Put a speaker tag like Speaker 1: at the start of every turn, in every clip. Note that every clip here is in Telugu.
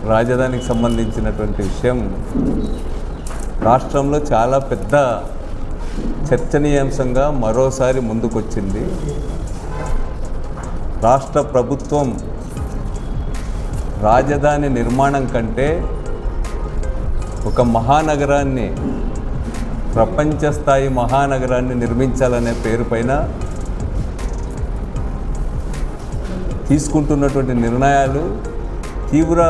Speaker 1: రాజధానికి సంబంధించినటువంటి విషయం రాష్ట్రంలో చాలా పెద్ద చర్చనీయాంశంగా మరోసారి ముందుకొచ్చింది. రాష్ట్ర ప్రభుత్వం రాజధాని నిర్మాణం కంటే ఒక మహానగరాన్ని, ప్రపంచ స్థాయి మహానగరాన్ని నిర్మించాలనే పేరుపైన తీసుకుంటున్నటువంటి నిర్ణయాలు తీవ్ర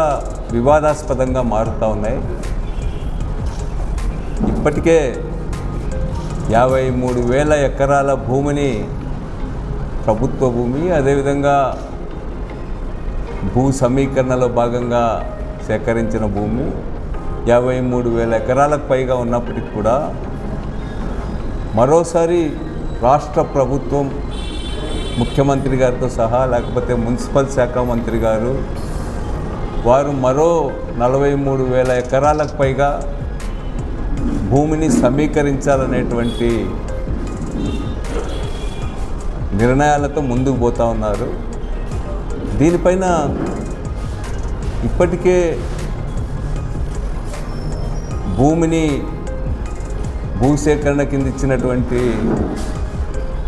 Speaker 1: వివాదాస్పదంగా మారుతూ ఉన్నాయి. ఇప్పటికే 53,000 ఎకరాల భూమిని, ప్రభుత్వ భూమి, అదేవిధంగా భూ సమీకరణలో భాగంగా సేకరించిన భూమి 53,000 ఎకరాలకు పైగా ఉన్నప్పటికీ కూడా మరోసారి రాష్ట్ర ప్రభుత్వం ముఖ్యమంత్రి గారితో సహా, లేకపోతే మున్సిపల్ శాఖ మంత్రి గారు వారు మరో 43,000 ఎకరాలకు పైగా భూమిని సమీకరించాలనేటువంటి నిర్ణయాలతో ముందుకు పోతూ ఉన్నారు. దీనిపైన ఇప్పటికే భూమిని భూసేకరణ కింద ఇచ్చినటువంటి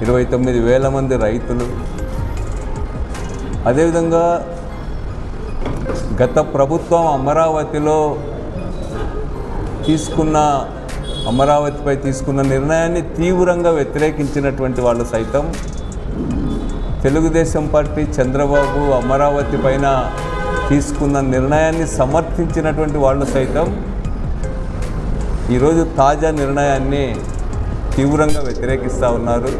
Speaker 1: 29,000 మంది రైతులు, అదేవిధంగా గత ప్రభుత్వం అమరావతిపై తీసుకున్న నిర్ణయాన్ని తీవ్రంగా వ్యతిరేకించినటువంటి వాళ్ళు సైతం, తెలుగుదేశం పార్టీ చంద్రబాబు అమరావతి పైన తీసుకున్న నిర్ణయాన్ని సమర్థించినటువంటి వాళ్ళు సైతం ఈరోజు తాజా నిర్ణయాన్ని తీవ్రంగా వ్యతిరేకిస్తూ ఉన్నారు.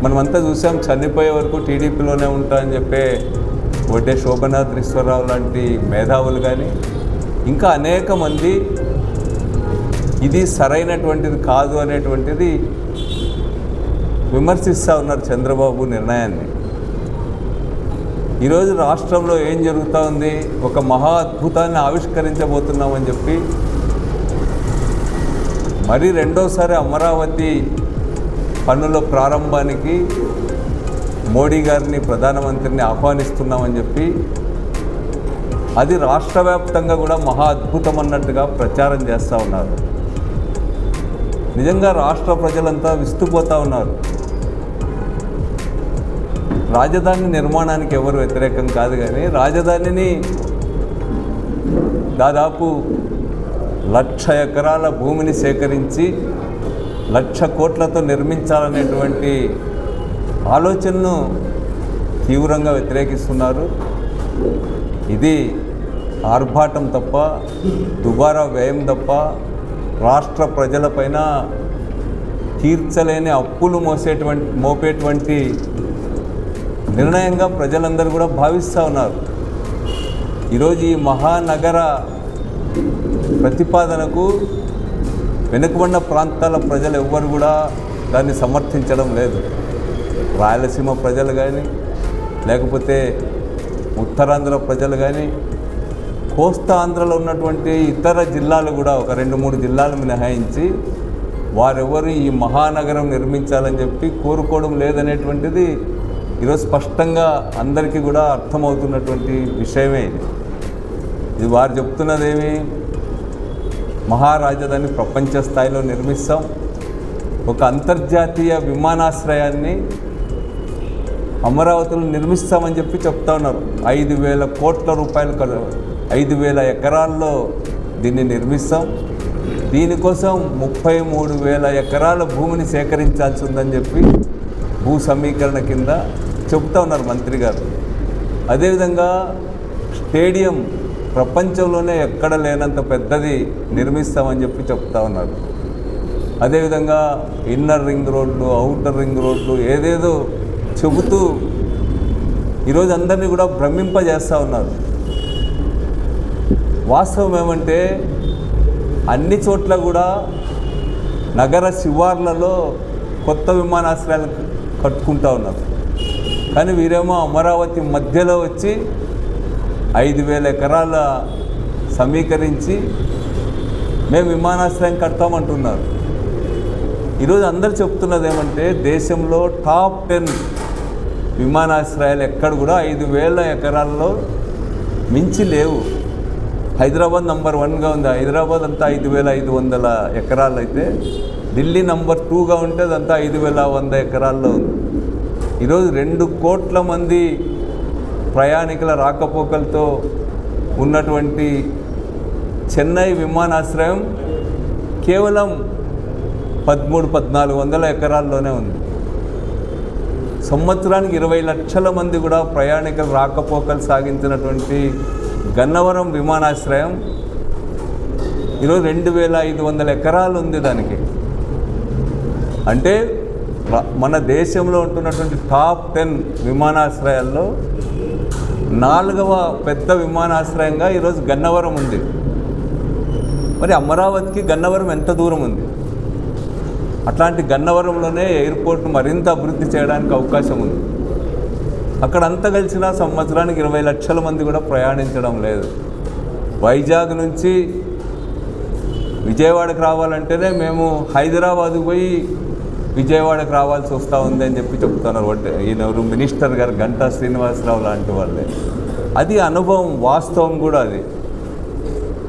Speaker 1: మనమంతా చూసాం, చనిపోయే వరకు టీడీపీలోనే ఉంటామని చెప్పే వడ్డే శోభనాద్రీశ్వరరావు లాంటి మేధావులు కానీ ఇంకా అనేక మంది ఇది సరైనటువంటిది కాదు అనేటువంటిది విమర్శిస్తూ ఉన్నారు చంద్రబాబు నిర్ణయాన్ని. ఈరోజు రాష్ట్రంలో ఏం జరుగుతూ ఉంది, ఒక మహా అద్భుతాన్ని ఆవిష్కరించబోతున్నామని చెప్పి మరి రెండోసారి అమరావతి పనుల ప్రారంభానికి మోడీ గారిని, ప్రధానమంత్రిని ఆహ్వానిస్తున్నామని చెప్పి అది రాష్ట్ర వ్యాప్తంగా కూడా మహా అద్భుతం అన్నట్టుగా ప్రచారం చేస్తూ ఉన్నారు. నిజంగా రాష్ట్ర ప్రజలంతా విస్తుపోతూ ఉన్నారు. రాజధాని నిర్మాణానికి ఎవరు వ్యతిరేకం కాదు, కానీ రాజధానిని దాదాపు 1,00,000 ఎకరాల భూమిని సేకరించి 1,00,000 కోట్లతో నిర్మించాలనేటువంటి ఆలోచనను తీవ్రంగా వ్యతిరేకిస్తున్నారు. ఇది ఆర్భాటం తప్ప, దుబారా వ్యయం తప్ప, రాష్ట్ర ప్రజలపైన తీర్చలేని అప్పులు మోపేటువంటి నిర్ణయంగా ప్రజలందరూ కూడా భావిస్తూ ఉన్నారు. ఈరోజు ఈ మహానగర ప్రతిపాదనకు వెనుకబడిన ప్రాంతాల ప్రజలు ఎవ్వరు కూడా దాన్ని సమర్థించడం లేదు. రాయలసీమ ప్రజలు కానీ, లేకపోతే ఉత్తరాంధ్ర ప్రజలు కానీ, కోస్తా ఆంధ్రలో ఉన్నటువంటి ఇతర జిల్లాలు కూడా ఒక 2-3 జిల్లాలు మినహాయించి వారెవరు ఈ మహానగరం నిర్మించాలని చెప్పి కోరుకోవడం లేదనేటువంటిది ఈరోజు స్పష్టంగా అందరికీ కూడా అర్థమవుతున్నటువంటి విషయమే. ఇది వారు చెప్తున్నదేమి, మహారాజధాని ప్రపంచ స్థాయిలో నిర్మిస్తాం, ఒక అంతర్జాతీయ విమానాశ్రయాన్ని అమరావతిలో నిర్మిస్తామని చెప్పి చెప్తా ఉన్నారు. 5,000 కోట్ల రూపాయలు, 5,000 ఎకరాల్లో దీన్ని నిర్మిస్తాం, దీనికోసం 33,000 ఎకరాల భూమిని సేకరించాల్సి ఉందని చెప్పి భూ సమీకరణ కింద చెప్తా ఉన్నారు మంత్రి గారు. అదేవిధంగా స్టేడియం ప్రపంచంలోనే ఎక్కడ లేనంత పెద్దది నిర్మిస్తామని చెప్పి చెప్తా ఉన్నారు. అదేవిధంగా ఇన్నర్ రింగ్ రోడ్లు, అవుటర్ రింగ్ రోడ్లు ఏదేదో చెబుతూ ఈరోజు అందరినీ కూడా భ్రమింపజేస్తూ ఉన్నారు. వాస్తవం ఏమంటే అన్ని చోట్ల కూడా నగర శివార్లలో కొత్త విమానాశ్రయాలు కట్టుకుంటూ ఉన్నారు. కానీ వీరేమో అమరావతి మధ్యలో వచ్చి 5,000 ఎకరాల సమీకరించి మేము విమానాశ్రయం కడతామంటున్నారు. ఈరోజు అందరు చెప్తున్నది ఏమంటే దేశంలో టాప్ 10 విమానాశ్రయాలు ఎక్కడ కూడా 5,000 ఎకరాల్లో మించి లేవు. హైదరాబాద్ నంబర్ 1గా ఉంది. హైదరాబాద్ అంతా 5,500 ఎకరాలు అయితే ఢిల్లీ నంబర్ 2గా ఉంటే అదంతా 5,100 ఎకరాల్లో ఉంది. ఈరోజు 2 కోట్ల మంది ప్రయాణికుల రాకపోకలతో ఉన్నటువంటి చెన్నై విమానాశ్రయం కేవలం 13,000-1400 ఎకరాల్లోనే ఉంది. సంవత్సరానికి 20 లక్షల మంది కూడా ప్రయాణికులు రాకపోకలు సాగించినటువంటి గన్నవరం విమానాశ్రయం ఈరోజు 2,500 ఎకరాలు ఉంది దానికి. అంటే మన దేశంలో ఉంటున్నటువంటి టాప్ 10 విమానాశ్రయాల్లో 4వ పెద్ద విమానాశ్రయంగా ఈరోజు గన్నవరం ఉంది. మరి అమరావతికి గన్నవరం ఎంత దూరం ఉంది? అట్లాంటి గన్నవరంలోనే ఎయిర్పోర్ట్ మరింత అభివృద్ధి చేయడానికి అవకాశం ఉంది. అక్కడ అంతా కలిసిన సంవత్సరానికి 20 లక్షల మంది కూడా ప్రయాణించడం లేదు. వైజాగ్ నుంచి విజయవాడకు రావాలంటేనే మేము హైదరాబాద్ పోయి విజయవాడకు రావాల్సి వస్తూ ఉంది అని చెప్తున్నారు. ఈయనెవరు మినిస్టర్ గారు గంటా శ్రీనివాసరావు లాంటి వాళ్ళే. అది అనుభవం, వాస్తవం కూడా అది.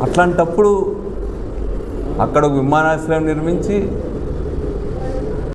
Speaker 1: అట్లాంటప్పుడు అక్కడ విమానాశ్రయం నిర్మించి